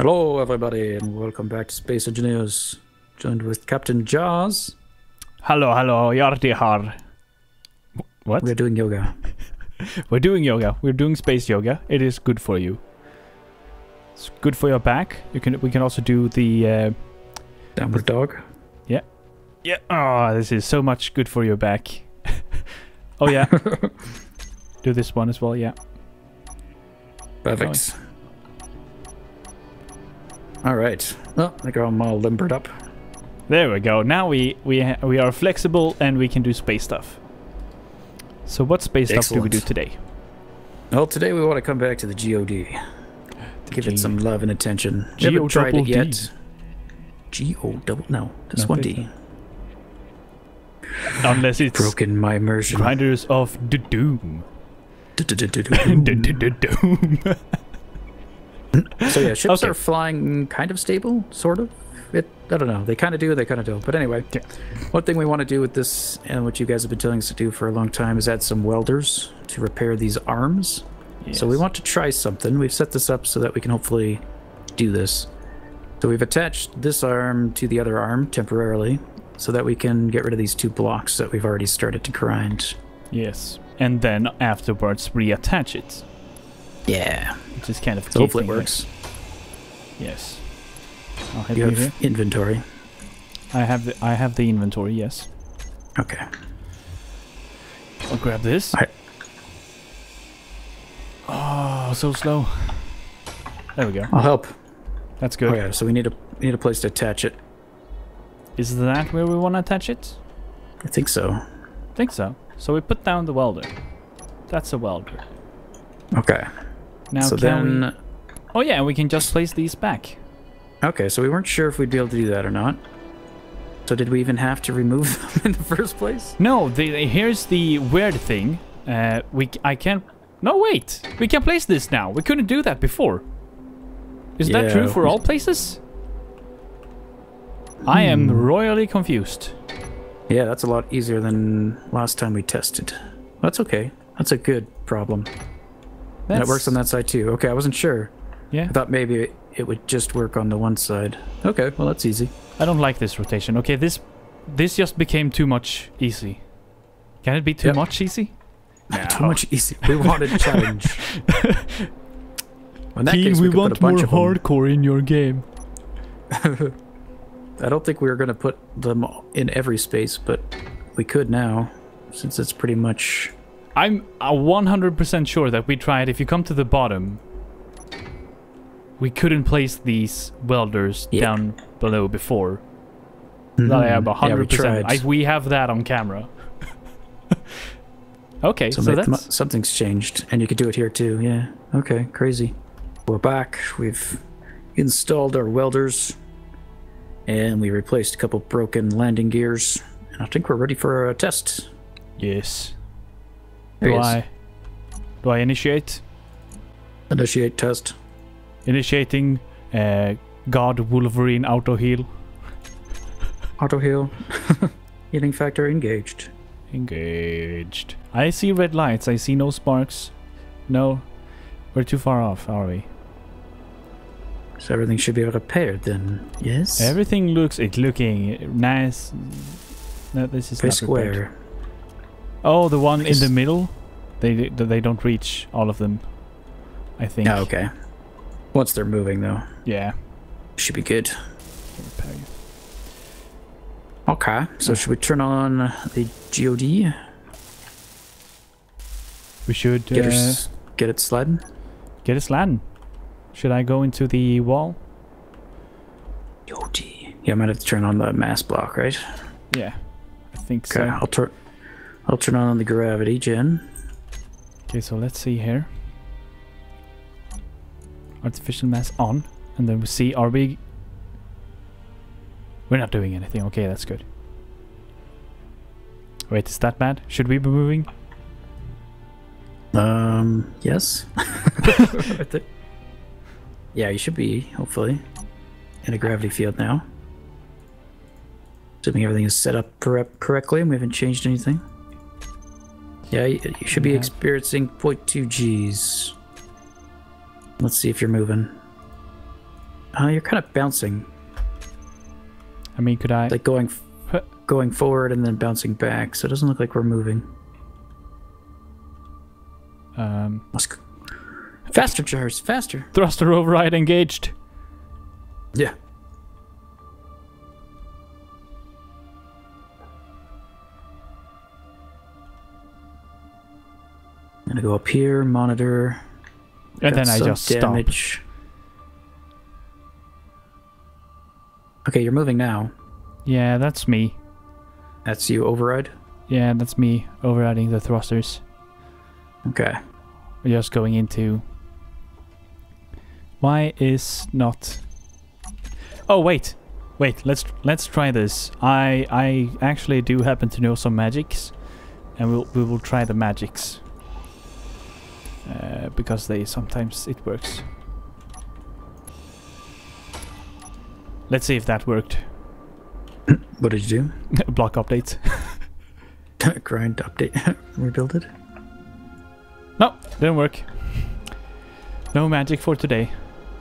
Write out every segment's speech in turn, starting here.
Hello, everybody, and welcome back to Space Engineers. Joined with Captain Jaws. Hello, yardi har. What? We're doing yoga. We're doing yoga. We're doing space yoga. It is good for you. It's good for your back. We can also do the Downward dog. Yeah. Yeah. Oh, this is so much good for your back. Oh yeah. Do this one as well. Yeah. Perfect. All right. Well, I think I'm all limbered up. There we go. Now we are flexible and we can do space stuff. So what space stuff do we do today? Well, today we want to come back to the GoD. Give it some love and attention. Never tried it yet. No, just one D. Unless it's broken my immersion. Riders of the Doom. So yeah, ships are flying kind of stable, sort of. I don't know. They kind of do, they kind of don't. But anyway, one thing we want to do with this, and what you guys have been telling us to do for a long time, is add some welders to repair these arms. Yes. So we want to try something. We've set this up so that we can hopefully do this. So we've attached this arm to the other arm temporarily, so that we can get rid of these two blocks that we've already started to grind. Yes, and then afterwards reattach it. Yeah. Which is kind of so hopefully it works. Yes. I'll help you have here. Inventory. I have the inventory, yes. Okay. I'll grab this. Oh, so slow. There we go. I'll help. That's good. Oh yeah, so we need a place to attach it. Is that where we want to attach it? I think so. I think so. So we put down the welder. That's a welder. Okay. Now so then... Oh yeah, we can just place these back. Okay, so we weren't sure if we'd be able to do that or not. So did we even have to remove them in the first place? No, here's the weird thing. I can't... No, wait! We can place this now. We couldn't do that before. Is that true for all places? I am royally confused. Yeah, that's a lot easier than last time we tested. That's okay. That's a good problem. And it works on that side too. Okay, I wasn't sure. Yeah. I thought maybe it would just work on the one side. Okay, well that's easy. I don't like this rotation. Okay, this just became too much easy. Can it be too much easy? No. Too much easy. We wanted a challenge. In that case, we want more hardcore in your game. I don't think we were going to put them in every space, but we could now, since it's pretty much... I'm 100% sure that we tried. If you come to the bottom, we couldn't place these welders down below before. I am 100%. We have that on camera. Okay, so that's... Something's changed, and you could do it here too, yeah. Okay, crazy. We're back. We've installed our welders, and we replaced a couple broken landing gears, and I think we're ready for a test. Yes. Do I initiate? Initiate test. Initiating God Wolverine auto heal. Auto heal. Healing factor engaged. Engaged. I see red lights. I see no sparks. No, we're too far off, are we? So everything should be repaired then. Yes. Everything looks looking nice. No, this is not square. Repaired. Oh, the one in the middle. They don't reach all of them, I think. Oh, okay. Once they're moving though. Yeah. Should be good. Okay, so should we turn on the GoD? We should get it sliding. Get it sliding. Should I go into the wall? GoD. Yeah, I might have to turn on the mass block, right? Yeah, I think so. I'll turn on the gravity gen. Okay, so let's see here. Artificial mass on, and then we see we're not doing anything. Okay, that's good. Wait, is that bad? Should we be moving? Yes. Yeah, you should be, hopefully, in a gravity field now. Assuming everything is set up correctly and we haven't changed anything. Yeah, you should be experiencing 0.2 Gs. Let's see if you're moving. You're kind of bouncing. I mean, could I... Like going forward and then bouncing back, so it doesn't look like we're moving. Let's go. Faster, Jars, faster. Thruster override engaged. Yeah. I'm gonna go up here, monitor. And then I just damage. Stop. Okay, you're moving now. Yeah, that's me. That's you, override? Yeah, that's me overriding the thrusters. Okay. We're just going into... Why is not... Oh, wait. Wait, let's try this. I actually do happen to know some magics. And we will try the magics. Because sometimes it works. Let's see if that worked. What did you do? Block update. Grind update. Rebuild it. No, didn't work. No magic for today.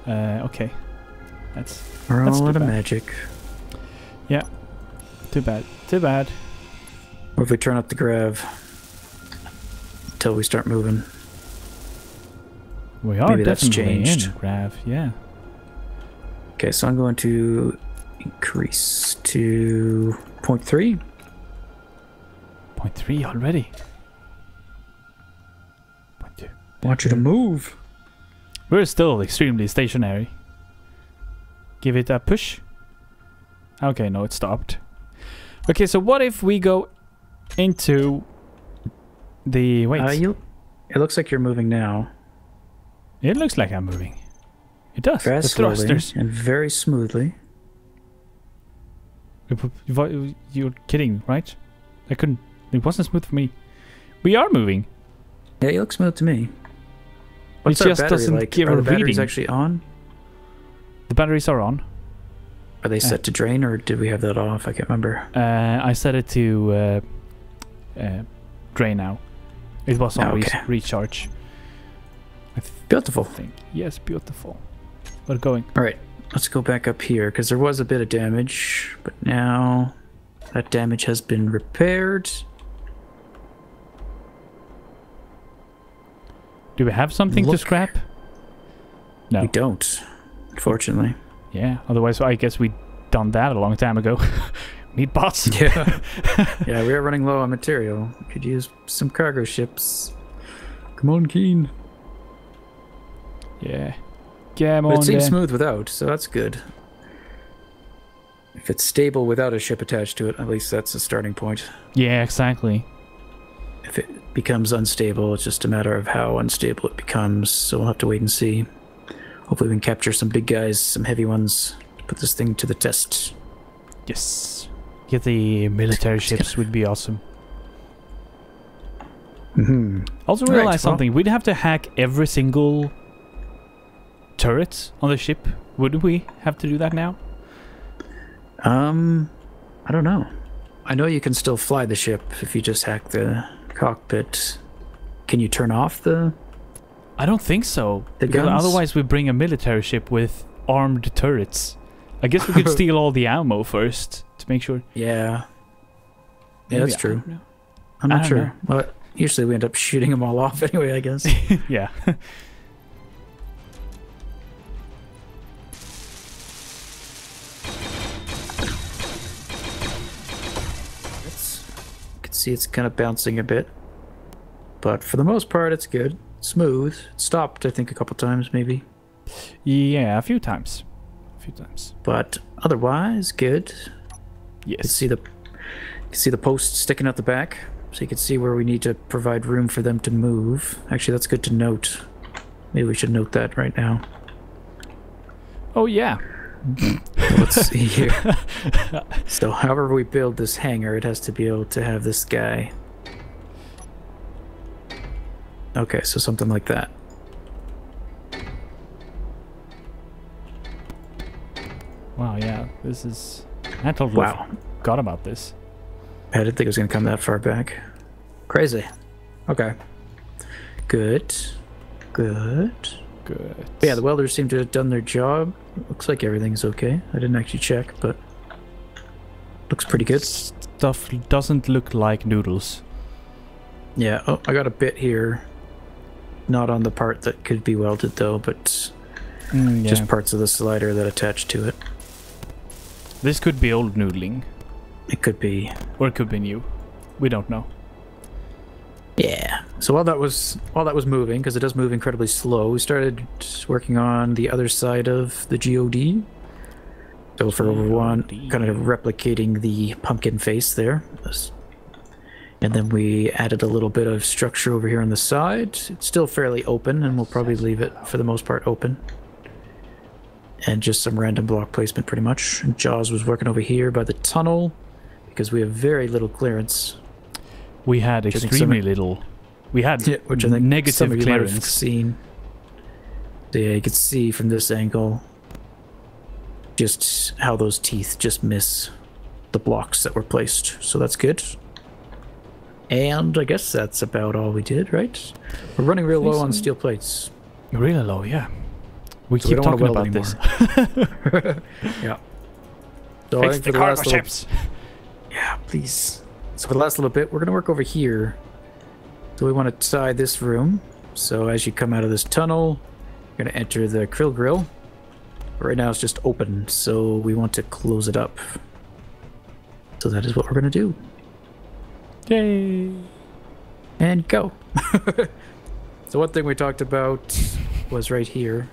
Okay. We're all out of magic. Yeah. Too bad. Too bad. What if we turn up the grav until we start moving? We are definitely in grav, yeah. Okay, so I'm going to increase to 0.3. 0.3 already. 0.2. Want you to move. We're still extremely stationary. Give it a push. Okay, no, it stopped. Okay, so what if we go into the... Wait. It looks like you're moving now. It looks like I'm moving. It does. Fast, the thrusters. And very smoothly. You're kidding, right? It wasn't smooth for me. We are moving. Yeah, you look smooth to me. What's it just doesn't like? give a a reading. Are the batteries reading. Actually on? The batteries are on. Are they set to drain, or did we have that off? I can't remember. I set it to drain now. It was on recharge. Beautiful. Yes, beautiful. We're going. All right, let's go back up here because there was a bit of damage, but now that damage has been repaired. Do we have something to scrap? No. We don't, unfortunately. Yeah, otherwise I guess we'd done that a long time ago. Need bots. Yeah. Yeah, we are running low on material. We could use some cargo ships. Come on, Keen. Yeah. Come on, but it seems smooth without, so that's good. If it's stable without a ship attached to it, at least that's a starting point. Yeah, exactly. If it becomes unstable, it's just a matter of how unstable it becomes, so we'll have to wait and see. Hopefully we can capture some big guys, some heavy ones, to put this thing to the test. Yes. Get the military ships would be awesome. Also realize something. We'd have to hack every single turret on the ship. Would we have to do that now? I don't know. I know you can still fly the ship if you just hack the cockpit. Can you turn off the... I don't think so. Because otherwise we bring a military ship with armed turrets. I guess we could steal all the ammo first to make sure. Yeah. Yeah, that's true. I'm not sure. Well, usually we end up shooting them all off anyway, I guess. Yeah. You can see it's kind of bouncing a bit. But for the most part, it's good. Smooth. It stopped, I think, a couple times, maybe. Yeah, a few times. But otherwise, good. Yes. You can see the posts sticking out the back, so you can see where we need to provide room for them to move. Actually, that's good to note. Maybe we should note that right now. Oh, yeah. Let's see here. So however we build this hangar, it has to be able to have this guy. Okay, so something like that. Wow, yeah, this is... I totally forgot about this. I didn't think it was going to come that far back. Crazy. Okay. Good. Good. Good. But yeah, the welders seem to have done their job. Looks like everything's okay. I didn't actually check, but looks pretty good. Stuff doesn't look like noodles. Yeah, oh, I got a bit here. Not on the part that could be welded though, but just parts of the slider that attach to it. This could be old noodling. It could be. Or it could be new. We don't know. Yeah. So while that was moving, because it does move incredibly slow, we started working on the other side of the GoD. So for over one, kind of replicating the pumpkin face there. And then we added a little bit of structure over here on the side. It's still fairly open, and we'll probably leave it for the most part open. And just some random block placement pretty much. And Jaws was working over here by the tunnel, because we have very little clearance. We had extremely little. We had which I think negative some of you clearance. might have seen. So yeah, you can see from this angle just how those teeth just miss the blocks that were placed. So that's good. And I guess that's about all we did, right? We're running real low on steel plates. Really low, yeah. We keep talking about this. Yeah. So I think for the last little... Yeah, please. So for the last little bit, we're going to work over here. So we want to tie this room. So as you come out of this tunnel, you're going to enter the Krill grill. But right now it's just open, so we want to close it up. So that is what we're going to do. Yay! And go. So one thing we talked about was right here.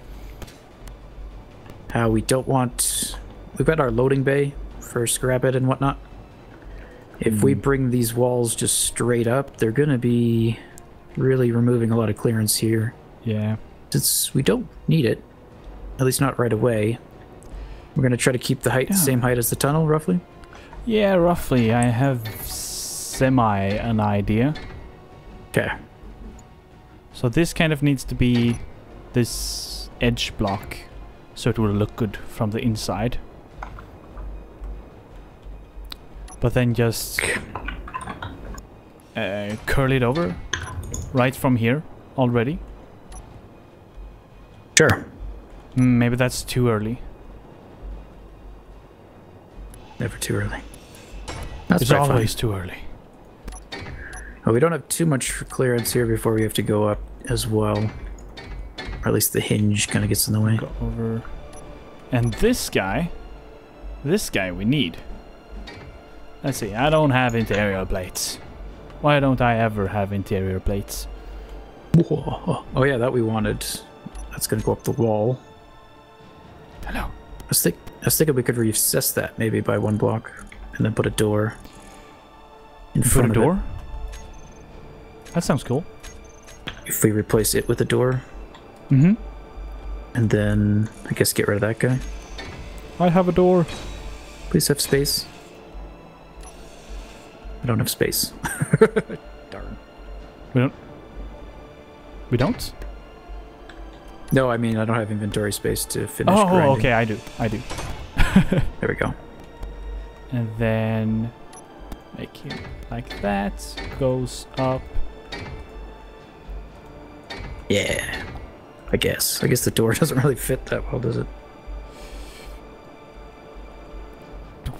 How we don't want... We've got our loading bay for scrap it and whatnot. If we bring these walls just straight up, they're going to be really removing a lot of clearance here. Yeah. Since we don't need it, at least not right away. We're going to try to keep the height same height as the tunnel, roughly? Yeah, roughly. I have an idea. Okay. So this kind of needs to be this edge block, so it will look good from the inside. But then just curl it over right from here already. Sure. Maybe that's too early. Never too early. That's it's always too early. Well, we don't have too much clearance here before we have to go up as well. Or at least the hinge kind of gets in the way. Go over. And this guy we need. Let's see, I don't have interior plates. Why don't I ever have interior plates? Whoa. Oh yeah, that we wanted. That's gonna go up the wall. Hello. I was thinking we could recess that maybe by one block and then put a door in front of it. Put a door? That sounds cool. If we replace it with a door. Mm-hmm. And then I guess get rid of that guy. I have a door. Please have space. I don't have space. Darn. We don't? No, I mean I don't have inventory space to finish grinding. Oh, okay, I do. There we go. And then make it like that. Goes up. Yeah. I guess the door doesn't really fit that well, does it?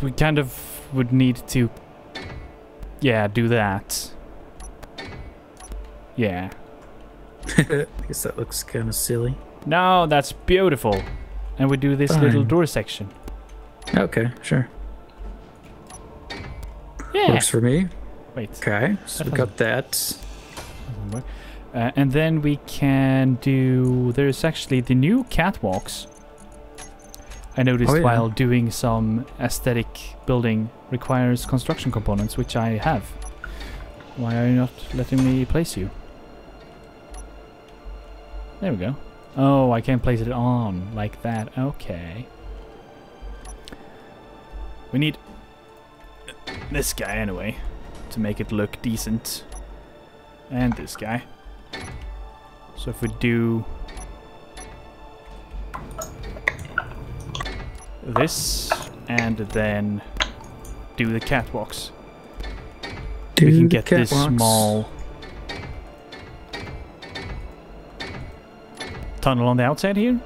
We kind of would need to do that. Yeah. I guess that looks kind of silly. No, that's beautiful. And we do this little door section. Okay, sure. Yeah. Works for me. Wait. Okay, so we got that. And then we can do... There's actually the new catwalks. I noticed while doing some aesthetic building requires construction components, which I have. Why are you not letting me place you? There we go. Oh, I can't place it on like that. Okay. We need this guy anyway to make it look decent. And this guy. So if we do this and then do the catwalks, we can get this small tunnel on the outside here.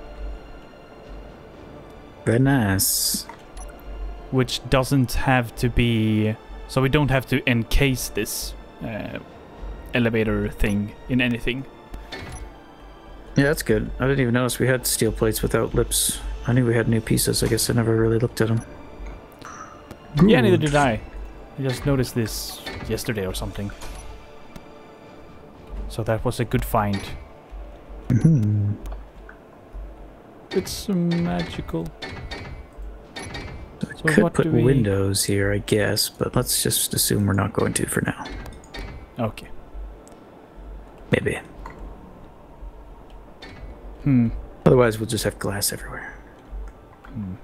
Very nice. Which doesn't have to be... So we don't have to encase this elevator thing in anything. Yeah, that's good. I didn't even notice we had steel plates without lips. I knew we had new pieces. I guess I never really looked at them. Yeah, neither did I. I just noticed this yesterday or something. So that was a good find. Mm-hmm. It's magical. So could put windows here, I guess, but let's just assume we're not going to for now. Okay. Maybe. Hmm. Otherwise, we'll just have glass everywhere. Hmm.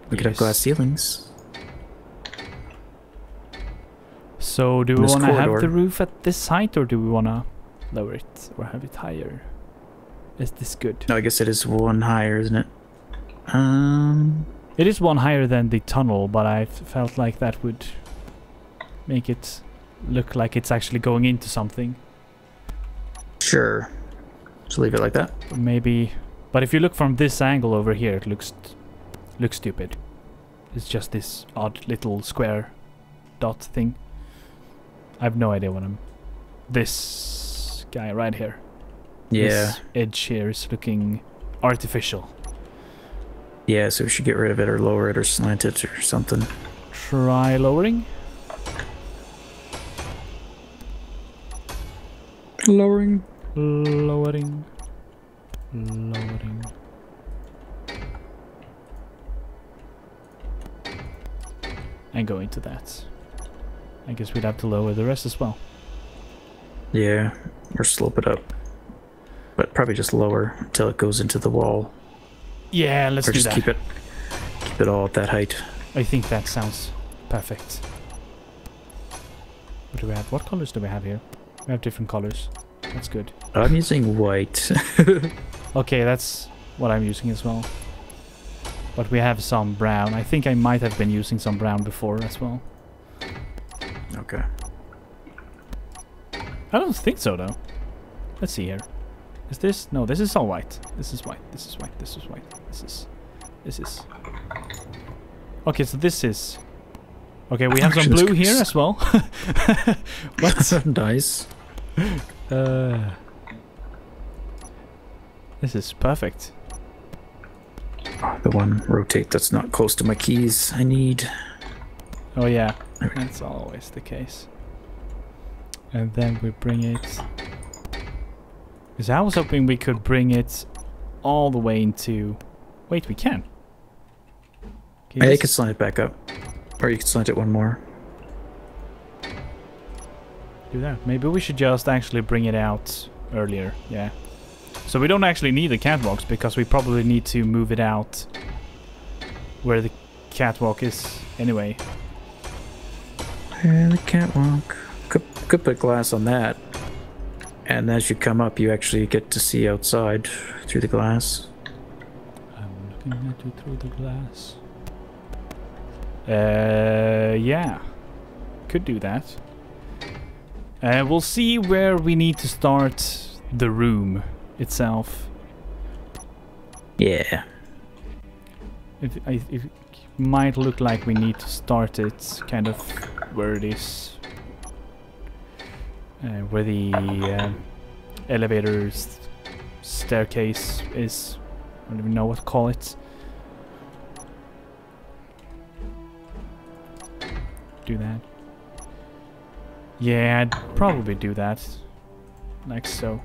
We could have glass ceilings. So, do we want to have the roof at this height, or do we want to lower it, or have it higher? Is this good? No, I guess it is one higher, isn't it? It is one higher than the tunnel, but I felt like that would make it look like it's actually going into something. Sure. Just leave it like that. Maybe, but if you look from this angle over here, it looks stupid. It's just this odd little square dot thing. I have no idea what I'm... This guy right here. Yeah. This edge here is looking artificial. Yeah, so we should get rid of it or lower it or slant it or something. Try lowering. Lowering. Lowering. Lowering. And go into that. I guess we'd have to lower the rest as well. Yeah, or slope it up. But probably just lower until it goes into the wall. Yeah, let's do just that. keep it all at that height. I think that sounds perfect. What do we have? What colors do we have here? We have different colors. That's good. I'm using white. Okay, that's what I'm using as well. But we have some brown. I think I might have been using some brown before as well. Okay. I don't think so, though. Let's see here. Is this? No, this is all white. This is white. This is white. This is white. This is... Okay, so this is... Okay, we have some blue here as well. What? Nice. This is perfect. The one rotate that's not close to my keys I need. Oh yeah, that's always the case. And then we bring it... Because I was hoping we could bring it all the way into... Wait, we can. Yeah, you can slant it back up. Or you can slant it one more. Do that. Maybe we should just actually bring it out earlier. Yeah. So we don't actually need the catwalks because we probably need to move it out where the catwalk is anyway. Yeah, the catwalk. Could put glass on that. And as you come up, you actually get to see outside through the glass. I'm looking at you through the glass. Yeah. Could do that. We'll see where we need to start the room itself. Yeah. It might look like we need to start it kind of where it is. Where the elevator's staircase is. I don't even know what to call it. Do that. Yeah, I'd probably do that. Like so.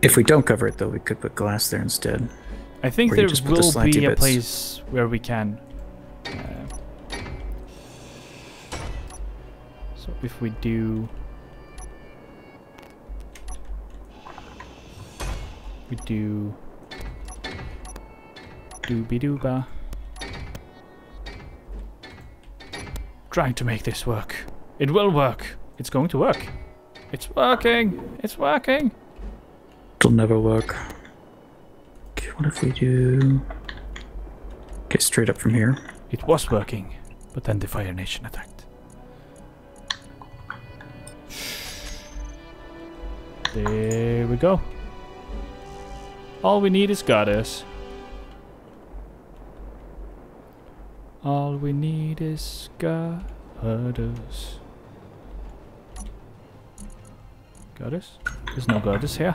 If we don't cover it, though, we could put glass there instead. I think there will be a place where we can. So if we do... We do... Doobie-dooba. Trying to make this work. It will work. It's going to work. It's working. It's working. It'll never work. Okay, what if we do... Get straight up from here. It was working, but then the Fire Nation attacked. There we go. All we need is goddess. All we need is goddess. Goddess? There's no goddess here.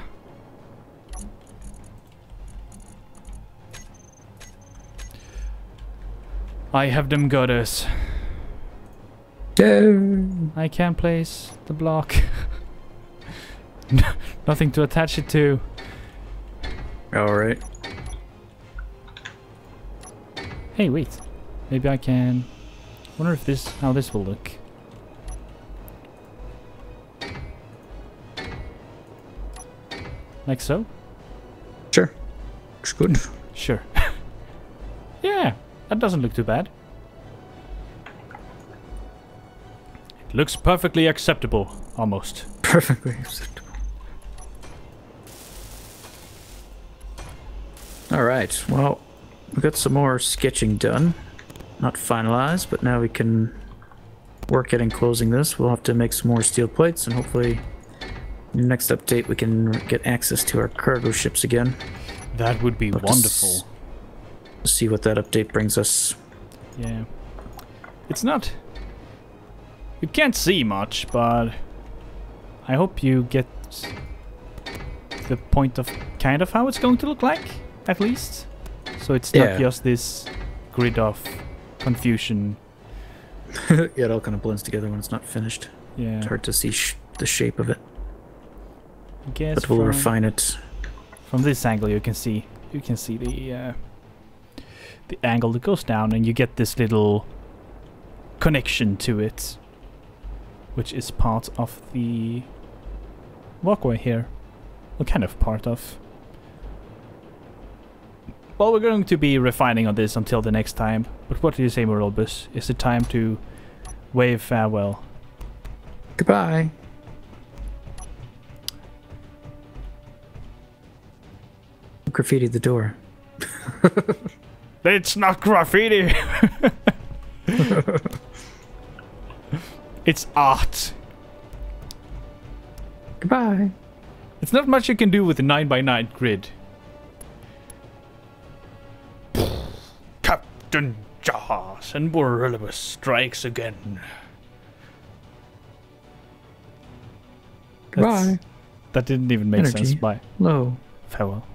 I have them goddess. I can't place the block. Nothing to attach it to. Alright. Hey, wait. Maybe I can... wonder if this... how this will look. Like so? Sure. Looks good. Sure. Yeah, that doesn't look too bad. It looks perfectly acceptable, almost. Perfectly acceptable. Alright, well, we got some more sketching done. Not finalized, but now we can work at enclosing this. We'll have to make some more steel plates, and hopefully in the next update we can get access to our cargo ships again. That would be wonderful. See what that update brings us. Yeah. It's not... you can't see much, but I hope you get the point of kind of how it's going to look like, at least. So it's not just this grid of confusion. Yeah, it all kind of blends together when it's not finished. Yeah. It's hard to see the shape of it. I guess but we'll refine it. From this angle you can see the angle that goes down, and you get this little connection to it, which is part of the walkway here. Well, kind of part of. Well, we're going to be refining on this until the next time. But what do you say, Morolbus? Is it time to wave farewell? Goodbye. Graffiti the door. It's not graffiti! It's art. Goodbye. It's not much you can do with a 9x9 grid. Captain Jaws and Morolbus strikes again. Goodbye. That didn't even make sense. Bye. Hello. Farewell.